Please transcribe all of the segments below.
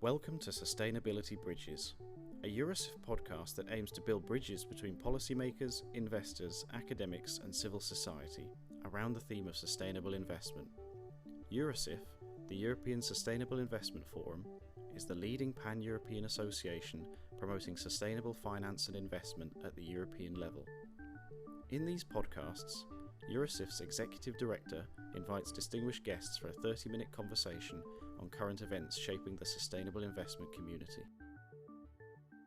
Welcome to Sustainability Bridges, a Eurosif podcast that aims to build bridges between policymakers, investors, academics and civil society around the theme of sustainable investment. Eurosif, the European Sustainable Investment Forum, is the leading pan-European association promoting sustainable finance and investment at the European level. In these podcasts, Eurosif's Executive Director invites distinguished guests for a 30-minute conversation on current events shaping the sustainable investment community.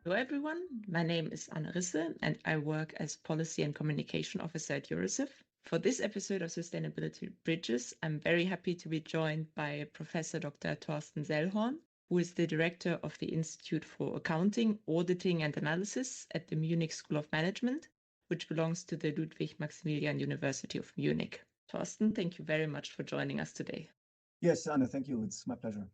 Hello everyone, my name is Anne Risse and I work as Policy and Communication Officer at Eurosif. For this episode of Sustainability Bridges, I'm very happy to be joined by Professor Dr. Thorsten Sellhorn, who is the Director of the Institute for Accounting, Auditing and Analysis at the Munich School of Management, which belongs to the Ludwig-Maximilian-University of Munich. Thorsten, thank you very much for joining us today. Yes, Anna, thank you. It's my pleasure.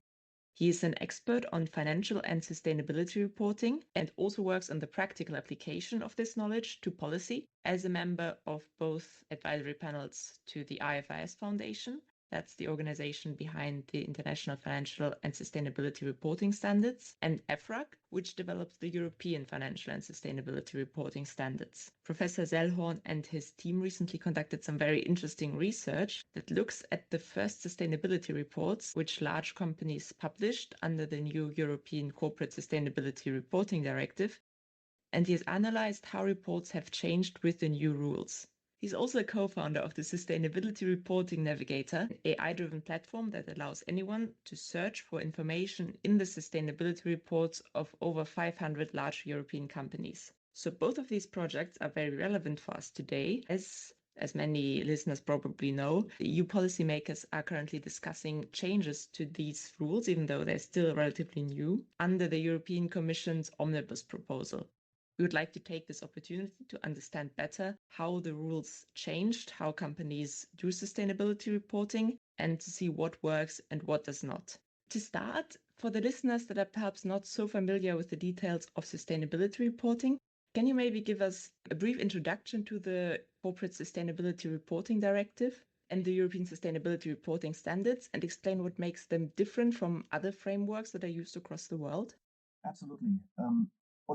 He is an expert on financial and sustainability reporting and also works on the practical application of this knowledge to policy as a member of both advisory panels to the IFRS Foundation. That's the organization behind the International Financial and Sustainability Reporting Standards, and EFRAG, which develops the European Financial and Sustainability Reporting Standards. Professor Sellhorn and his team recently conducted some very interesting research that looks at the first sustainability reports which large companies published under the new European Corporate Sustainability Reporting Directive, and he has analyzed how reports have changed with the new rules. He's also a co-founder of the Sustainability Reporting Navigator, an AI-driven platform that allows anyone to search for information in the sustainability reports of over 500 large European companies. So both of these projects are very relevant for us today, as many listeners probably know. The EU policymakers are currently discussing changes to these rules, even though they're still relatively new, under the European Commission's Omnibus proposal. We would like to take this opportunity to understand better how the rules changed, how companies do sustainability reporting, and to see what works and what does not. To start, for the listeners that are perhaps not so familiar with the details of sustainability reporting, can you maybe give us a brief introduction to the Corporate Sustainability Reporting Directive and the European Sustainability Reporting Standards and explain what makes them different from other frameworks that are used across the world? Absolutely.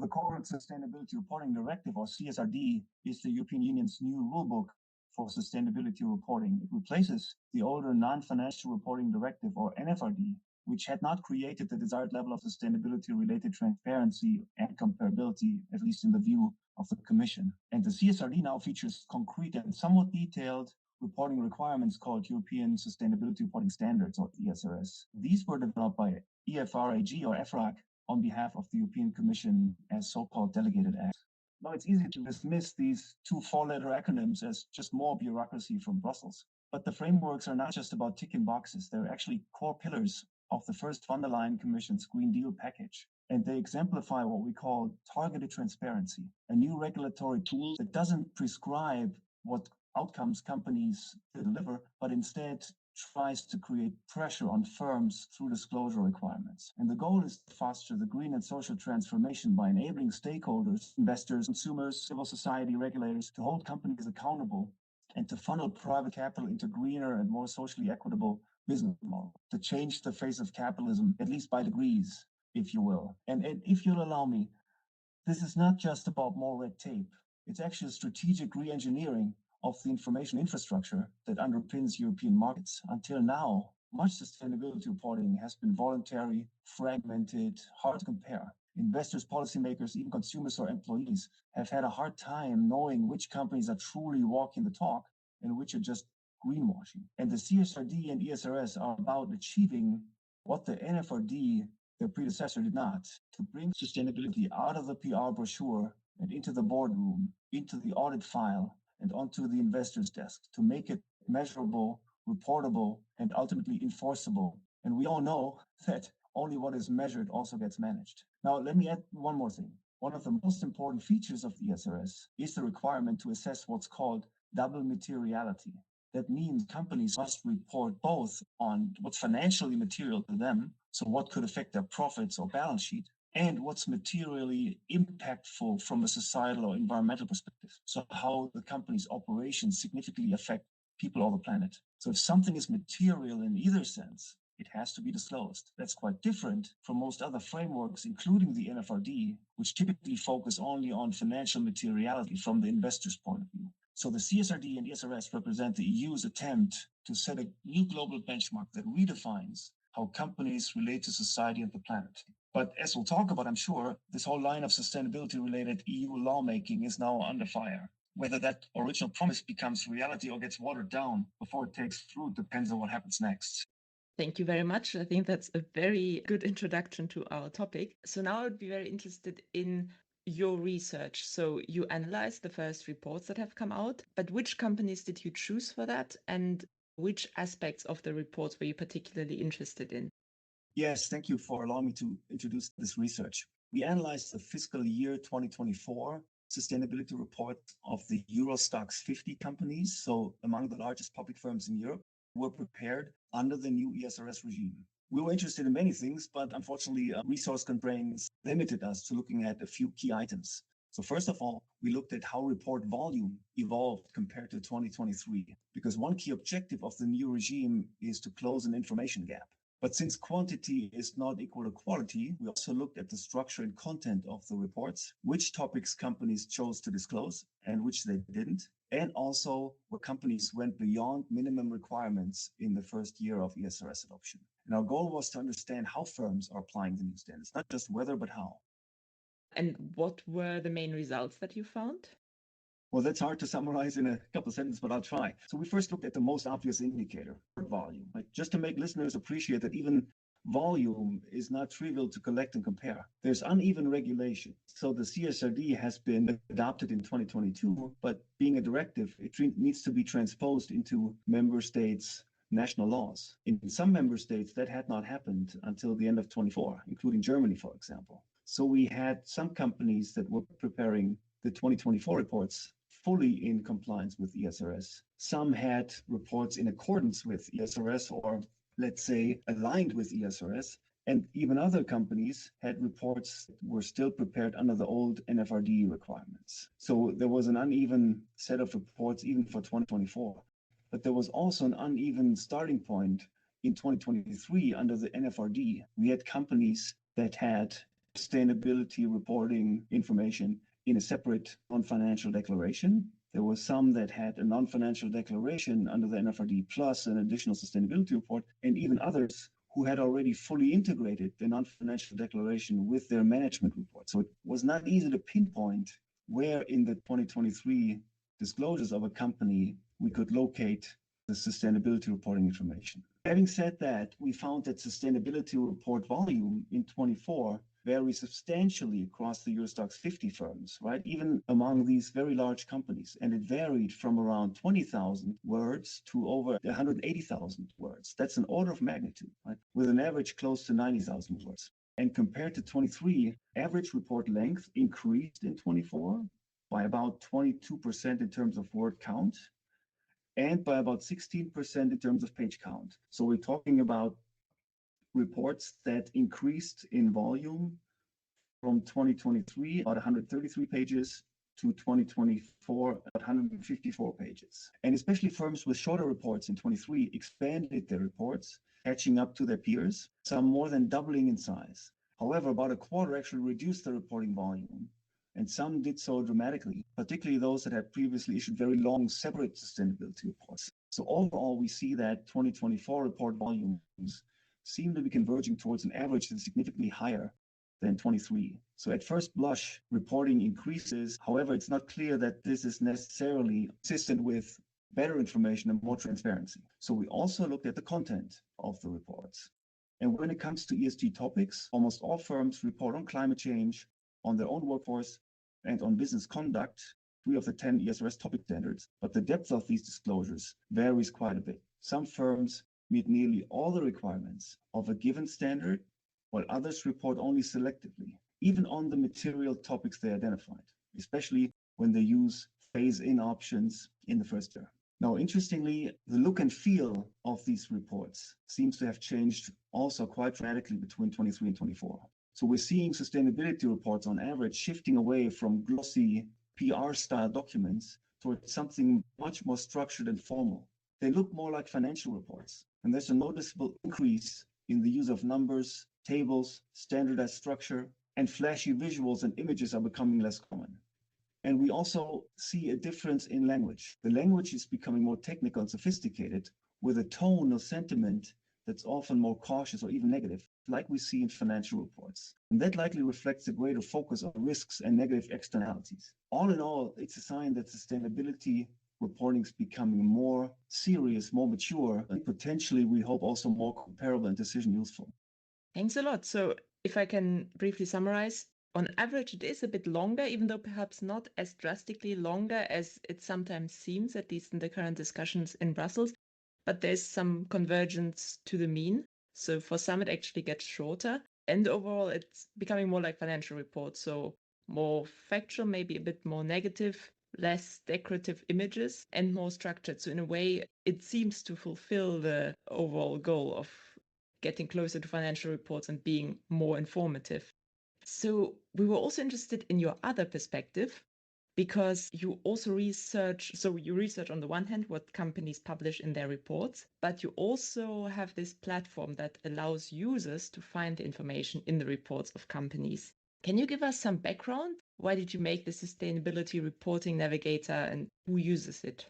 The Corporate Sustainability Reporting Directive, or CSRD, is the European Union's new rulebook for sustainability reporting. It replaces the older Non-Financial Reporting Directive, or NFRD, which had not created the desired level of sustainability-related transparency and comparability, at least in the view of the Commission. And the CSRD now features concrete and somewhat detailed reporting requirements called European Sustainability Reporting Standards, or ESRS. These were developed by EFRAG, or EFRAG, on behalf of the European Commission as so-called delegated acts. Now, it's easy to dismiss these two four-letter acronyms as just more bureaucracy from Brussels. But the frameworks are not just about ticking boxes. They're actually core pillars of the first von der Leyen Commission's Green Deal package. And they exemplify what we call targeted transparency, a new regulatory tool that doesn't prescribe what outcomes companies deliver, but instead tries to create pressure on firms through disclosure requirements. And the goal is to foster the green and social transformation by enabling stakeholders, investors, consumers, civil society, regulators to hold companies accountable and to funnel private capital into greener and more socially equitable business models, to change the face of capitalism, at least by degrees, if you will. And if you'll allow me, this is not just about more red tape. It's actually a strategic re-engineering of the information infrastructure that underpins European markets. Until now, much sustainability reporting has been voluntary, fragmented, hard to compare. Investors, policymakers, even consumers or employees have had a hard time knowing which companies are truly walking the talk and which are just greenwashing. And the CSRD and ESRS are about achieving what the NFRD, their predecessor, did not, to bring sustainability out of the PR brochure and into the boardroom, into the audit file, and onto the investor's desk, to make it measurable, reportable, and ultimately enforceable. And we all know that only what is measured also gets managed. Now, let me add one more thing. One of the most important features of the ESRS is the requirement to assess what's called double materiality. That means companies must report both on what's financially material to them, so what could affect their profits or balance sheet, and what's materially impactful from a societal or environmental perspective. So how the company's operations significantly affect people or the planet. So if something is material in either sense, it has to be disclosed. That's quite different from most other frameworks, including the NFRD, which typically focus only on financial materiality from the investor's point of view. So the CSRD and ESRS represent the EU's attempt to set a new global benchmark that redefines how companies relate to society and the planet. But as we'll talk about, I'm sure, this whole line of sustainability-related EU lawmaking is now under fire. Whether that original promise becomes reality or gets watered down before it takes fruit depends on what happens next. Thank you very much. I think that's a very good introduction to our topic. So now I would be very interested in your research. So you analyzed the first reports that have come out, but which companies did you choose for that? And which aspects of the reports were you particularly interested in? Yes, thank you for allowing me to introduce this research. We analyzed the fiscal year 2024 sustainability report of the Eurostoxx 50 companies, so among the largest public firms in Europe, were prepared under the new ESRS regime. We were interested in many things, but unfortunately, resource constraints limited us to looking at a few key items. So first of all, we looked at how report volume evolved compared to 2023, because one key objective of the new regime is to close an information gap. But since quantity is not equal to quality, we also looked at the structure and content of the reports, which topics companies chose to disclose and which they didn't, and also where companies went beyond minimum requirements in the first year of ESRS adoption. And our goal was to understand how firms are applying the new standards, not just whether, but how. And what were the main results that you found? Well, that's hard to summarize in a couple of sentences, but I'll try. So we first looked at the most obvious indicator, volume, just to make listeners appreciate that even volume is not trivial to collect and compare. There's uneven regulation. So the CSRD has been adopted in 2022, but being a directive, it needs to be transposed into member states' national laws. In some member states, that had not happened until the end of 24, including Germany, for example. So we had some companies that were preparing the 2024 reports fully in compliance with ESRS. Some had reports in accordance with ESRS, or let's say aligned with ESRS, and even other companies had reports that were still prepared under the old NFRD requirements. So there was an uneven set of reports even for 2024. But there was also an uneven starting point in 2023 under the NFRD. We had companies that had sustainability reporting information in a separate non-financial declaration. There were some that had a non-financial declaration under the NFRD plus an additional sustainability report, and even others who had already fully integrated the non-financial declaration with their management report. So it was not easy to pinpoint where in the 2023 disclosures of a company we could locate the sustainability reporting information. Having said that, we found that sustainability report volume in 24 varies substantially across the Eurostoxx 50 firms, right? Even among these very large companies. And it varied from around 20,000 words to over 180,000 words. That's an order of magnitude, right? With an average close to 90,000 words. And compared to 23, average report length increased in 24 by about 22% in terms of word count, and by about 16% in terms of page count. So we're talking about reports that increased in volume from 2023, about 133 pages, to 2024, about 154 pages. And especially firms with shorter reports in 23 expanded their reports, catching up to their peers, some more than doubling in size. However, about a quarter actually reduced their reporting volume, and some did so dramatically, particularly those that had previously issued very long separate sustainability reports. So overall, we see that 2024 report volumes seem to be converging towards an average that's significantly higher than 23. So at first blush, reporting increases. However, it's not clear that this is necessarily consistent with better information and more transparency. So we also looked at the content of the reports. And when it comes to ESG topics, almost all firms report on climate change, on their own workforce, and on business conduct, 3 of the 10 ESRS topic standards. But the depth of these disclosures varies quite a bit. Some firms meet nearly all the requirements of a given standard, while others report only selectively, even on the material topics they identified, especially when they use phase-in options in the first year. Now, interestingly, the look and feel of these reports seems to have changed also quite radically between 23 and 24. So we're seeing sustainability reports on average shifting away from glossy PR-style documents towards something much more structured and formal. They look more like financial reports. And there's a noticeable increase in the use of numbers, tables, standardized structure, and flashy visuals and images are becoming less common. And we also see a difference in language. The language is becoming more technical and sophisticated, with a tone or sentiment that's often more cautious or even negative, like we see in financial reports. And that likely reflects a greater focus on risks and negative externalities. All in all, it's a sign that sustainability reporting is becoming more serious, more mature, and potentially, we hope, also more comparable and decision useful. Thanks a lot. So if I can briefly summarize, on average, it is a bit longer, even though perhaps not as drastically longer as it sometimes seems, at least in the current discussions in Brussels. But there's some convergence to the mean. So for some, it actually gets shorter. And overall, it's becoming more like financial reports. So more factual, maybe a bit more negative, less decorative images, and more structured. So in a way, it seems to fulfill the overall goal of getting closer to financial reports and being more informative. So we were also interested in your other perspective, because you also research, so you research on the one hand what companies publish in their reports, but you also have this platform that allows users to find the information in the reports of companies. Can you give us some background? Why did you make the Sustainability Reporting Navigator and who uses it?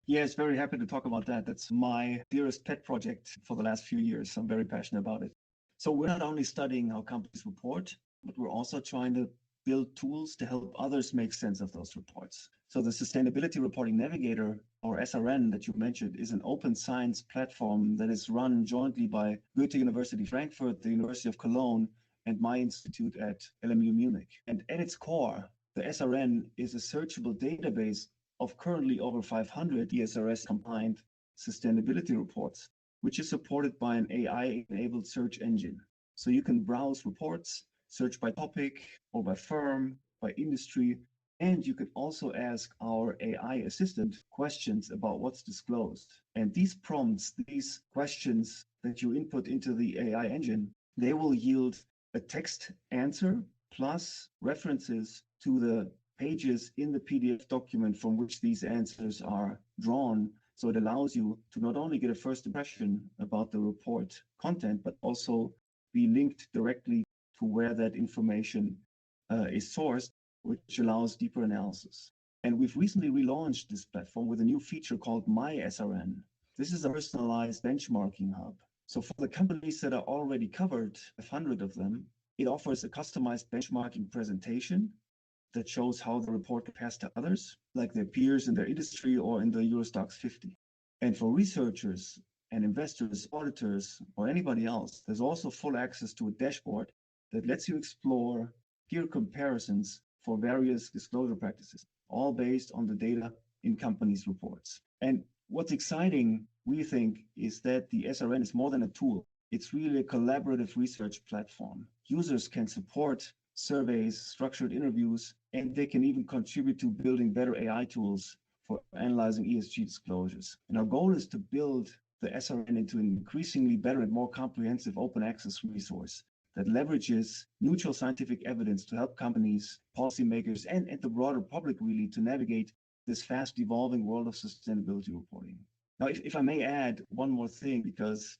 Yes, very happy to talk about that. That's my dearest pet project for the last few years. I'm very passionate about it. So we're not only studying how companies report, but we're also trying to build tools to help others make sense of those reports. So the Sustainability Reporting Navigator, or SRN that you mentioned, is an open science platform that is run jointly by Goethe University Frankfurt, the University of Cologne, and my institute at LMU Munich. And at its core, the SRN is a searchable database of currently over 500 ESRS-compliant sustainability reports, which is supported by an AI-enabled search engine. So you can browse reports, search by topic or by firm, by industry, and you can also ask our AI assistant questions about what's disclosed. And these prompts, these questions that you input into the AI engine, they will yield a text answer plus references to the pages in the PDF document from which these answers are drawn. So it allows you to not only get a first impression about the report content, but also be linked directly to where that information is sourced, which allows deeper analysis. And we've recently relaunched this platform with a new feature called My SRN. This is a personalized benchmarking hub. So for the companies that are already covered, 500 of them, it offers a customized benchmarking presentation that shows how the report compares to others, like their peers in their industry or in the Eurostoxx 50. And for researchers and investors, auditors, or anybody else, there's also full access to a dashboard that lets you explore peer comparisons for various disclosure practices, all based on the data in companies' reports. And what's exciting, we think, is that the SRN is more than a tool. It's really a collaborative research platform. Users can support surveys, structured interviews, and they can even contribute to building better AI tools for analyzing ESG disclosures. And our goal is to build the SRN into an increasingly better and more comprehensive open access resource that leverages neutral scientific evidence to help companies, policymakers, and the broader public really to navigate this fast evolving world of sustainability reporting. Now, if I may add one more thing, because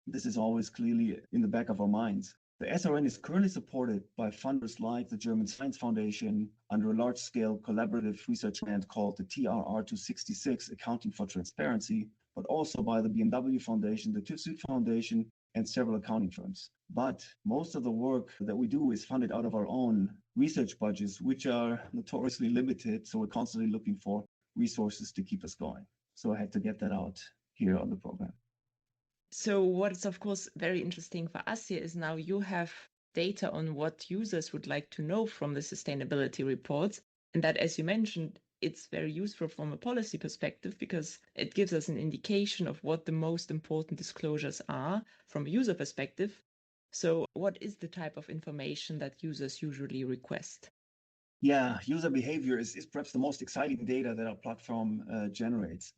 this is always clearly in the back of our minds. The SRN is currently supported by funders like the German Science Foundation under a large-scale collaborative research grant called the TRR266, Accounting for Transparency, but also by the BMW Foundation, the TÜV Süd Foundation, and several accounting firms. But most of the work that we do is funded out of our own research budgets, which are notoriously limited. So we're constantly looking for resources to keep us going. So I had to get that out here on the program. So what is, of course, very interesting for us here is now you have data on what users would like to know from the sustainability reports. And that, as you mentioned, it's very useful from a policy perspective because it gives us an indication of what the most important disclosures are from a user perspective. So what is the type of information that users usually request? Yeah, user behavior is perhaps the most exciting data that our platform generates.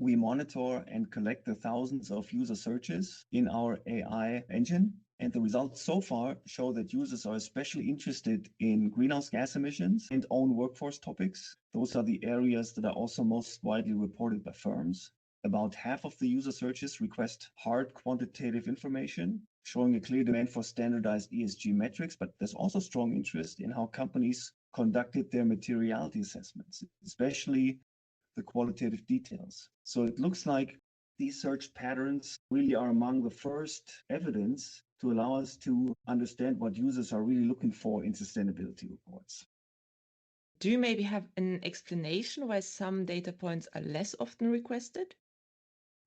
We monitor and collect the thousands of user searches in our AI engine, and the results so far show that users are especially interested in greenhouse gas emissions and own workforce topics. Those are the areas that are also most widely reported by firms. About half of the user searches request hard quantitative information, showing a clear demand for standardized ESG metrics, but there's also strong interest in how companies conducted their materiality assessments, especially the qualitative details. So it looks like these search patterns really are among the first evidence to allow us to understand what users are really looking for in sustainability reports. Do you maybe have an explanation why some data points are less often requested?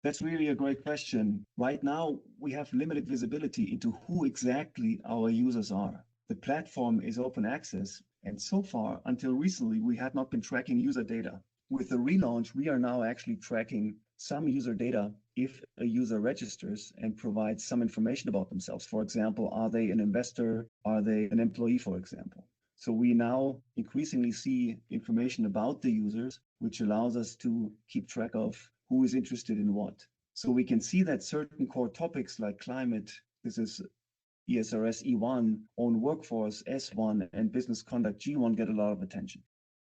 That's really a great question. Right now, we have limited visibility into who exactly our users are. The platform is open access, and so far, until recently, we had not been tracking user data. With the relaunch, we are now actually tracking some user data if a user registers and provides some information about themselves. For example, are they an investor? Are they an employee, for example? So we now increasingly see information about the users, which allows us to keep track of who is interested in what. So we can see that certain core topics like climate, this is ESRS E1, own workforce S1, and business conduct G1 get a lot of attention.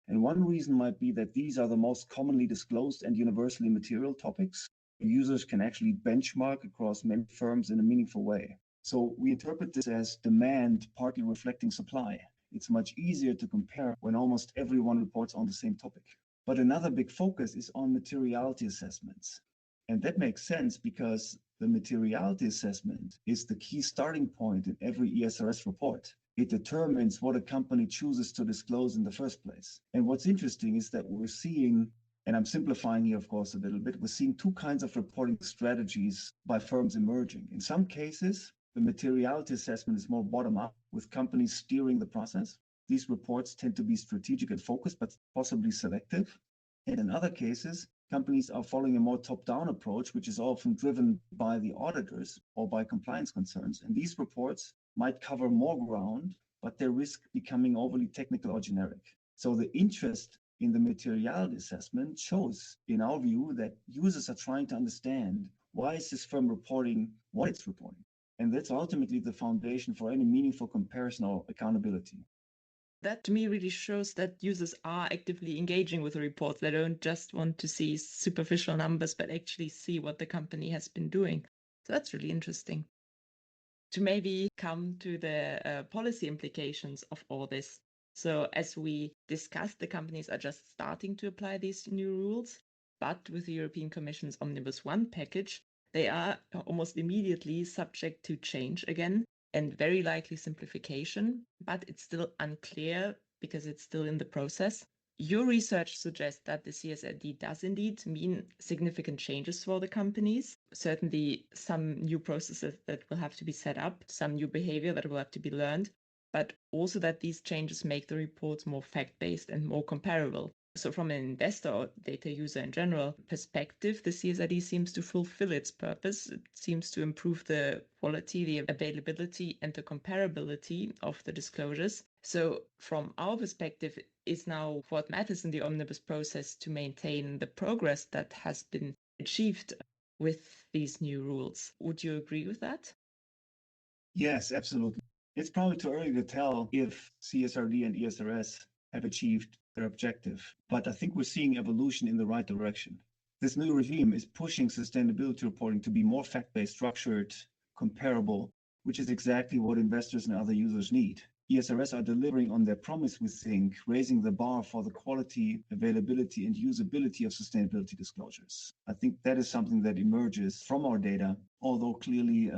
And one reason might be that these are the most commonly disclosed and universally material topics. Users can actually benchmark across many firms in a meaningful way. So we interpret this as demand partly reflecting supply. It's much easier to compare when almost everyone reports on the same topic. But another big focus is on materiality assessments. And that makes sense because the materiality assessment is the key starting point in every ESRS report. It determines what a company chooses to disclose in the first place. And what's interesting is that we're seeing, and I'm simplifying here, of course, a little bit, we're seeing two kinds of reporting strategies by firms emerging. In some cases, the materiality assessment is more bottom-up, with companies steering the process. These reports tend to be strategic and focused, but possibly selective. And in other cases, companies are following a more top-down approach, which is often driven by the auditors or by compliance concerns. And these reports might cover more ground, but they risk becoming overly technical or generic. So the interest in the materiality assessment shows, in our view, that users are trying to understand why is this firm reporting what it's reporting. And that's ultimately the foundation for any meaningful comparison or accountability. That to me really shows that users are actively engaging with the reports. They don't just want to see superficial numbers, but actually see what the company has been doing. So that's really interesting. To maybe come to the policy implications of all this. So as we discussed, the companies are just starting to apply these new rules, but with the European Commission's Omnibus 1 package, they are almost immediately subject to change again, and very likely simplification, but it's still unclear because it's still in the process. Your research suggests that the CSRD does indeed mean significant changes for the companies. Certainly some new processes that will have to be set up, some new behavior that will have to be learned, but also that these changes make the reports more fact-based and more comparable. So from an investor or data user in general perspective, the CSRD seems to fulfill its purpose. It seems to improve the quality, the availability, and the comparability of the disclosures. So from our perspective, is now what matters in the omnibus process to maintain the progress that has been achieved with these new rules. Would you agree with that? Yes, absolutely. It's probably too early to tell if CSRD and ESRS have achieved their objective, but I think we're seeing evolution in the right direction. This new regime is pushing sustainability reporting to be more fact-based, structured, comparable, which is exactly what investors and other users need. ESRS are delivering on their promise, we think, raising the bar for the quality, availability, and usability of sustainability disclosures. I think that is something that emerges from our data, although clearly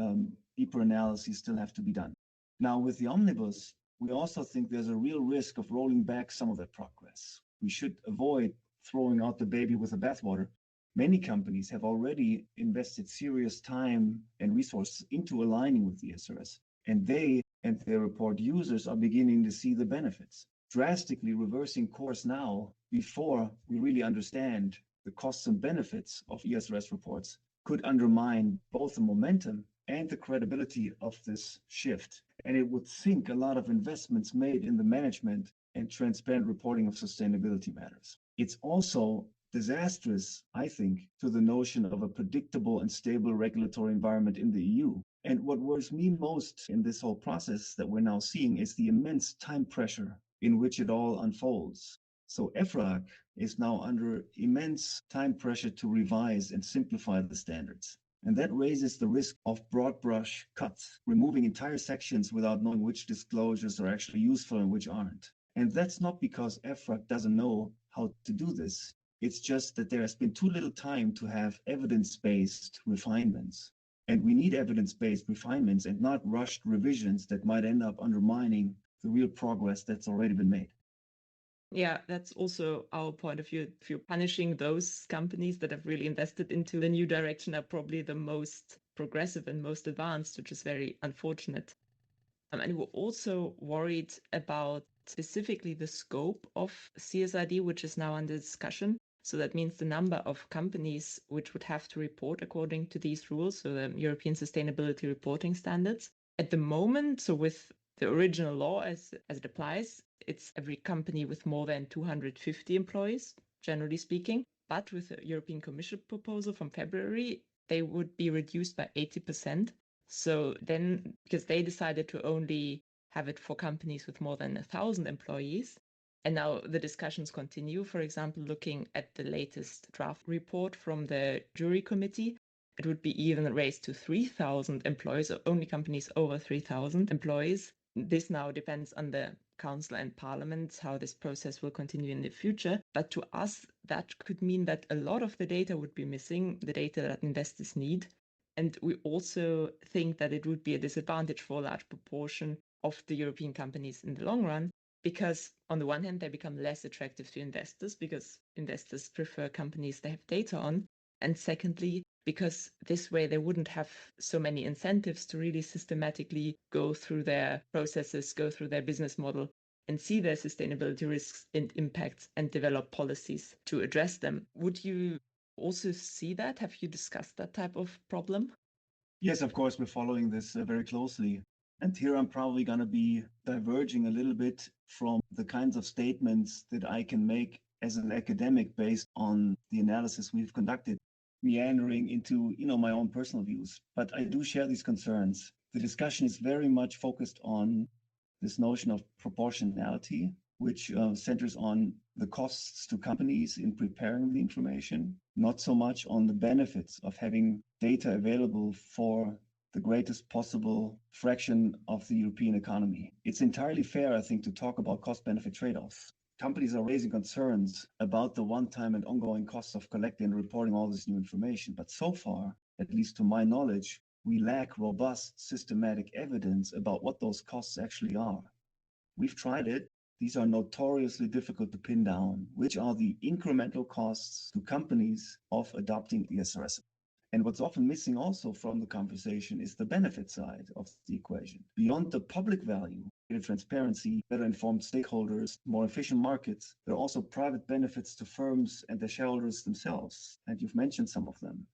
deeper analyses still have to be done. Now, with the Omnibus, we also think there's a real risk of rolling back some of that progress. We should avoid throwing out the baby with the bathwater. Many companies have already invested serious time and resources into aligning with the ESRS, and they and their report users are beginning to see the benefits. Drastically reversing course now, before we really understand the costs and benefits of ESRS reports, could undermine both the momentum and the credibility of this shift. And it would sink a lot of investments made in the management and transparent reporting of sustainability matters. It's also disastrous, I think, to the notion of a predictable and stable regulatory environment in the EU. And what worries me most in this whole process that we're now seeing is the immense time pressure in which it all unfolds. So EFRAG is now under immense time pressure to revise and simplify the standards. And that raises the risk of broad brush cuts, removing entire sections without knowing which disclosures are actually useful and which aren't. And that's not because EFRAG doesn't know how to do this. It's just that there has been too little time to have evidence-based refinements. And we need evidence-based refinements and not rushed revisions that might end up undermining the real progress that's already been made. Yeah, that's also our point of view. If you're punishing those companies that have really invested into the new direction, are probably the most progressive and most advanced, which is very unfortunate. And we're also worried about specifically the scope of CSRD, which is now under discussion. So that means the number of companies which would have to report according to these rules, so the European Sustainability Reporting Standards. At the moment, so with the original law as it applies, it's every company with more than 250 employees, generally speaking. But with the European Commission proposal from February, they would be reduced by 80%. So then, because they decided to only have it for companies with more than 1,000 employees, and now the discussions continue. For example, looking at the latest draft report from the jury committee, it would be even raised to 3,000 employees, or only companies over 3,000 employees. This now depends on the Council and Parliament, how this process will continue in the future. But to us, that could mean that a lot of the data would be missing, the data that investors need. And we also think that it would be a disadvantage for a large proportion of the European companies in the long run, because on the one hand, they become less attractive to investors because investors prefer companies they have data on. And secondly, because this way they wouldn't have so many incentives to really systematically go through their processes, go through their business model, and see their sustainability risks and impacts and develop policies to address them. Would you also see that? Have you discussed that type of problem? Yes, of course, we're following this very closely. And here I'm probably going to be diverging a little bit from the kinds of statements that I can make as an academic based on the analysis we've conducted, meandering into, my own personal views. But I do share these concerns. The discussion is very much focused on this notion of proportionality, which centers on the costs to companies in preparing the information, not so much on the benefits of having data available for the greatest possible fraction of the European economy. It's entirely fair, I think, to talk about cost-benefit trade-offs. Companies are raising concerns about the one-time and ongoing costs of collecting and reporting all this new information. But so far, at least to my knowledge, we lack robust, systematic evidence about what those costs actually are. We've tried it. These are notoriously difficult to pin down, which are the incremental costs to companies of adopting ESRS. And what's often missing also from the conversation is the benefit side of the equation. Beyond the public value, greater transparency, better informed stakeholders, more efficient markets, there are also private benefits to firms and their shareholders themselves. And you've mentioned some of them.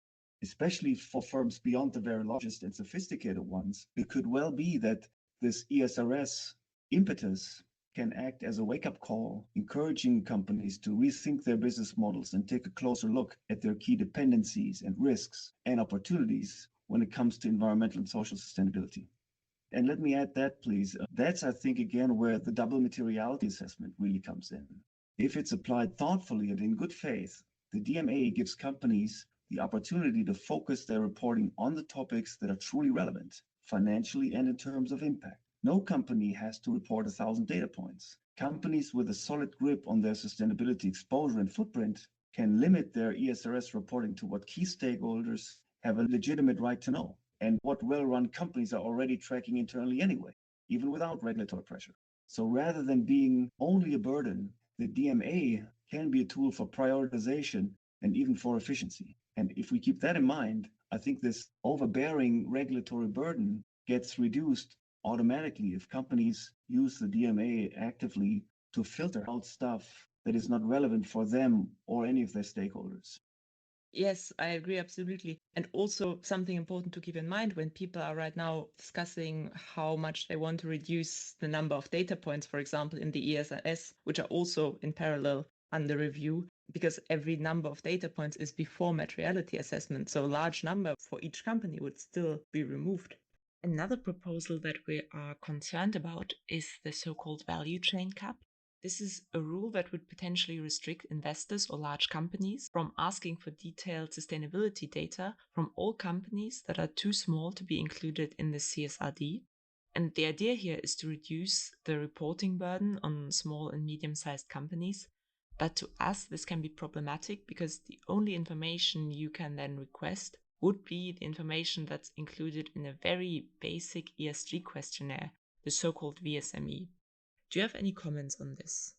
Especially for firms beyond the very largest and sophisticated ones, it could well be that this ESRS impetus can act as a wake-up call, encouraging companies to rethink their business models and take a closer look at their key dependencies and risks and opportunities when it comes to environmental and social sustainability. And let me add that, please. That's, I think, again, where the double materiality assessment really comes in. If it's applied thoughtfully and in good faith, the DMA gives companies the opportunity to focus their reporting on the topics that are truly relevant, financially and in terms of impact. No company has to report 1,000 data points. Companies with a solid grip on their sustainability exposure and footprint can limit their ESRS reporting to what key stakeholders have a legitimate right to know, and what well-run companies are already tracking internally anyway, even without regulatory pressure. So rather than being only a burden, the DMA can be a tool for prioritization and even for efficiency. And if we keep that in mind, I think this overbearing regulatory burden gets reduced automatically if companies use the DMA actively to filter out stuff that is not relevant for them or any of their stakeholders. Yes, I agree absolutely. And also something important to keep in mind when people are right now discussing how much they want to reduce the number of data points, for example, in the ESRS, which are also in parallel under review, because every number of data points is before materiality assessment. So a large number for each company would still be removed. Another proposal that we are concerned about is the so-called value chain cap. This is a rule that would potentially restrict investors or large companies from asking for detailed sustainability data from all companies that are too small to be included in the CSRD. And the idea here is to reduce the reporting burden on small and medium-sized companies. But to us, this can be problematic because the only information you can then request would be the information that's included in a very basic ESG questionnaire, the so-called VSME. Do you have any comments on this?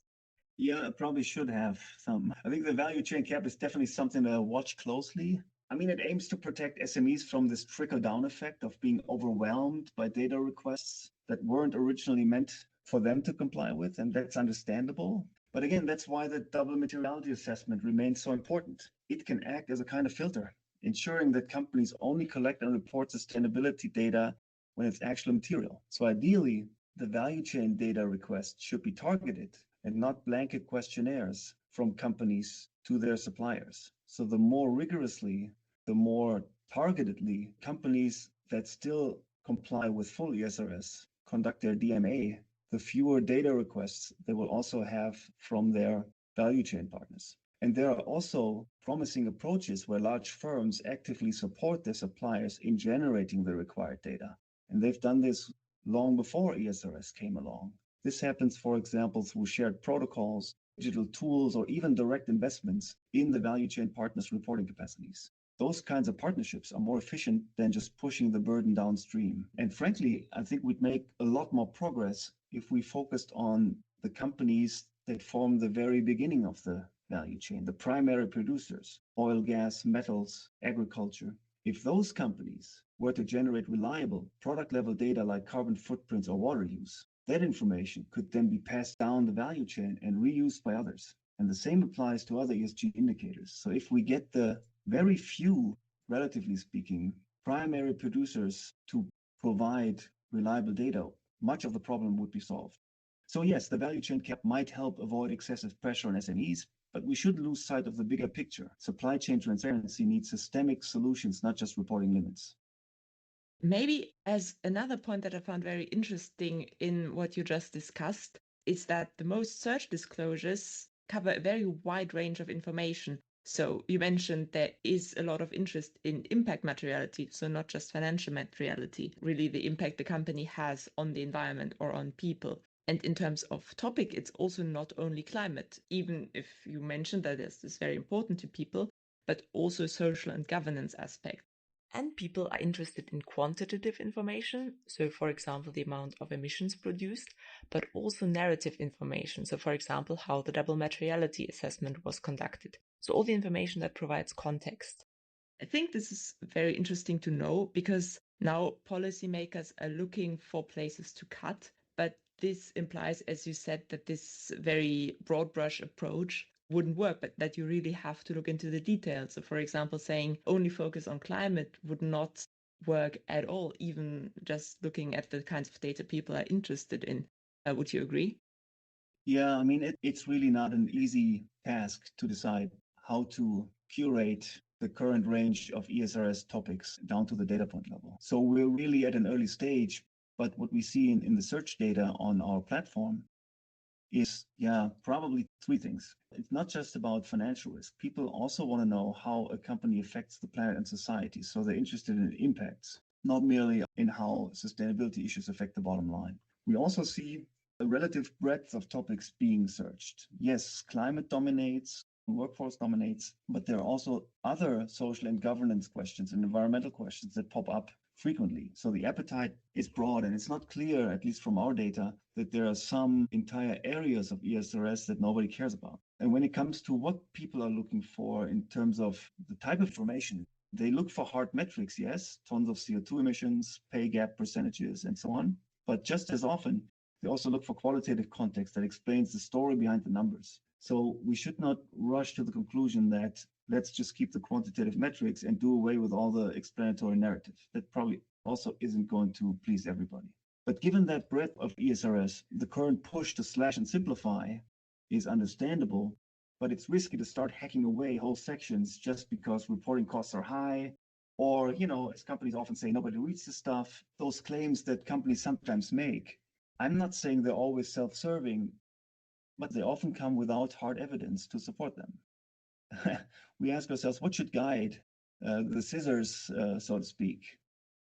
Yeah, I probably should have some. I think the value chain cap is definitely something to watch closely. I mean, it aims to protect SMEs from this trickle-down effect of being overwhelmed by data requests that weren't originally meant for them to comply with, and that's understandable. But again, that's why the double materiality assessment remains so important. It can act as a kind of filter, ensuring that companies only collect and report sustainability data when it's actually material. So ideally, the value chain data request should be targeted and not blanket questionnaires from companies to their suppliers. So the more rigorously, the more targetedly companies that still comply with full ESRS conduct their DMA, the fewer data requests they will also have from their value chain partners. And there are also promising approaches where large firms actively support their suppliers in generating the required data. And they've done this long before ESRS came along. This happens, for example, through shared protocols, digital tools, or even direct investments in the value chain partners' reporting capacities. Those kinds of partnerships are more efficient than just pushing the burden downstream. And frankly, I think we'd make a lot more progress if we focused on the companies that form the very beginning of the value chain, the primary producers, oil, gas, metals, agriculture. If those companies were to generate reliable product-level data like carbon footprints or water use, that information could then be passed down the value chain and reused by others. And the same applies to other ESG indicators. So if we get the very few, relatively speaking, primary producers to provide reliable data, much of the problem would be solved. So yes, the value chain cap might help avoid excessive pressure on SMEs, but we shouldn't lose sight of the bigger picture. Supply chain transparency needs systemic solutions, not just reporting limits. Maybe as another point that I found very interesting in what you just discussed is that the most search disclosures cover a very wide range of information. So you mentioned there is a lot of interest in impact materiality, so not just financial materiality, really the impact the company has on the environment or on people. And in terms of topic, it's also not only climate, even if you mentioned that this is very important to people, but also social and governance aspects. And people are interested in quantitative information, so for example, the amount of emissions produced, but also narrative information, so for example, how the double materiality assessment was conducted. So all the information that provides context. I think this is very interesting to know because now policymakers are looking for places to cut, but this implies, as you said, that this very broad brush approach wouldn't work, but that you really have to look into the details. So, for example, saying only focus on climate would not work at all, even just looking at the kinds of data people are interested in. Would you agree? Yeah, I mean, it's really not an easy task to decide how to curate the current range of ESRS topics down to the data point level. So we're really at an early stage, but what we see in the search data on our platform is, probably three things. It's not just about financial risk. People also want to know how a company affects the planet and society. So they're interested in impacts, not merely in how sustainability issues affect the bottom line. We also see a relative breadth of topics being searched. Yes, climate dominates, workforce dominates, but there are also other social and governance questions and environmental questions that pop up frequently. So the appetite is broad, and it's not clear, at least from our data, that there are some entire areas of ESRS that nobody cares about. And when it comes to what people are looking for in terms of the type of information, they look for hard metrics, yes, tons of CO2 emissions, pay gap percentages, and so on. But just as often, they also look for qualitative context that explains the story behind the numbers. So we should not rush to the conclusion that let's just keep the quantitative metrics and do away with all the explanatory narrative. That probably also isn't going to please everybody. But given that breadth of ESRS, the current push to slash and simplify is understandable, but it's risky to start hacking away whole sections just because reporting costs are high, or, as companies often say, nobody reads this stuff. Those claims that companies sometimes make, I'm not saying they're always self-serving, but they often come without hard evidence to support them. We ask ourselves, what should guide the scissors, so to speak?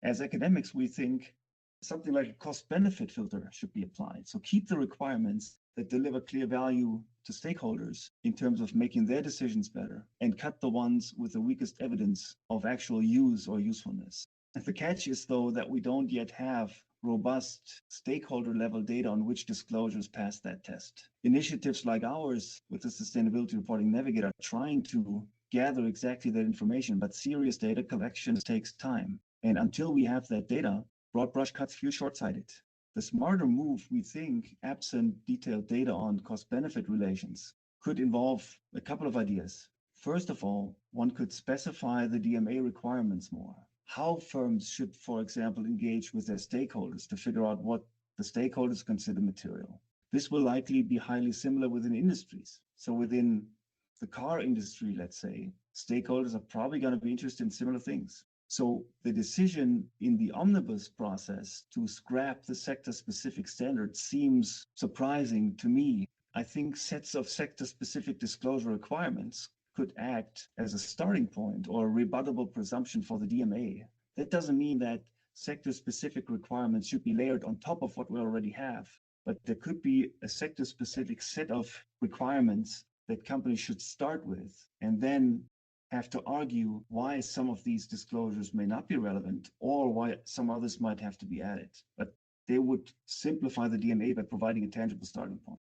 As academics, we think something like a cost-benefit filter should be applied. So keep the requirements that deliver clear value to stakeholders in terms of making their decisions better, and cut the ones with the weakest evidence of actual use or usefulness. And the catch is, though, that we don't yet have robust stakeholder-level data on which disclosures pass that test. Initiatives like ours with the Sustainability Reporting Navigator are trying to gather exactly that information, but serious data collection takes time. And until we have that data, broad brush cuts feel short-sighted. The smarter move, we think, absent detailed data on cost-benefit relations, could involve a couple of ideas. First of all, one could specify the DMA requirements more. How firms should, for example, engage with their stakeholders to figure out what the stakeholders consider material. This will likely be highly similar within industries. So within the car industry, let's say, stakeholders are probably going to be interested in similar things. So the decision in the Omnibus process to scrap the sector-specific standards seems surprising to me. I think sets of sector-specific disclosure requirements could act as a starting point or a rebuttable presumption for the DMA. That doesn't mean that sector-specific requirements should be layered on top of what we already have, but there could be a sector-specific set of requirements that companies should start with, and then have to argue why some of these disclosures may not be relevant or why some others might have to be added. But they would simplify the DMA by providing a tangible starting point.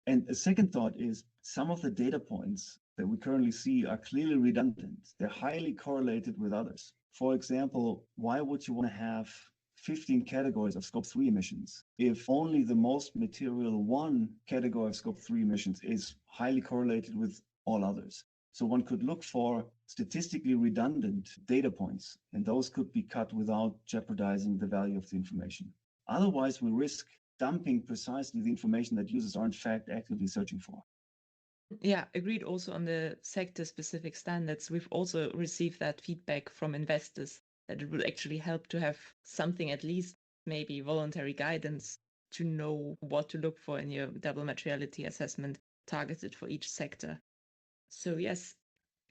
And a second thought is some of the data points that we currently see are clearly redundant. They're highly correlated with others. For example, why would you want to have 15 categories of Scope 3 emissions if only the most material one category of Scope 3 emissions is highly correlated with all others? So one could look for statistically redundant data points, and those could be cut without jeopardizing the value of the information. Otherwise, we risk dumping precisely the information that users are in fact actively searching for. Yeah, agreed also on the sector-specific standards. We've also received that feedback from investors that it would actually help to have something, at least maybe voluntary guidance, to know what to look for in your double materiality assessment targeted for each sector. So yes,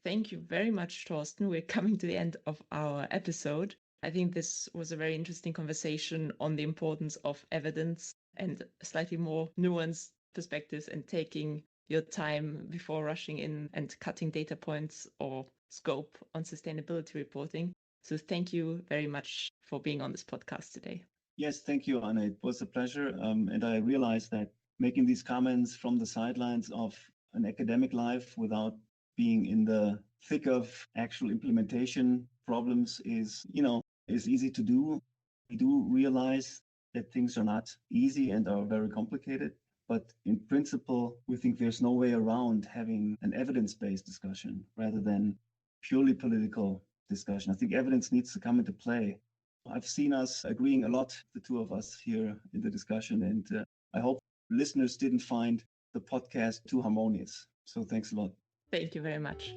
thank you very much, Thorsten. We're coming to the end of our episode. I think this was a very interesting conversation on the importance of evidence and slightly more nuanced perspectives, and taking your time before rushing in and cutting data points or scope on sustainability reporting. So thank you very much for being on this podcast today. Yes, thank you, Anna. It was a pleasure. And I realized that making these comments from the sidelines of an academic life without being in the thick of actual implementation problems is easy to do. We do realize that things are not easy and are very complicated, but in principle, we think there's no way around having an evidence-based discussion rather than purely political discussion. I think evidence needs to come into play. I've seen us agreeing a lot, the two of us here in the discussion, and I hope listeners didn't find the podcast too harmonious. So thanks a lot. Thank you very much.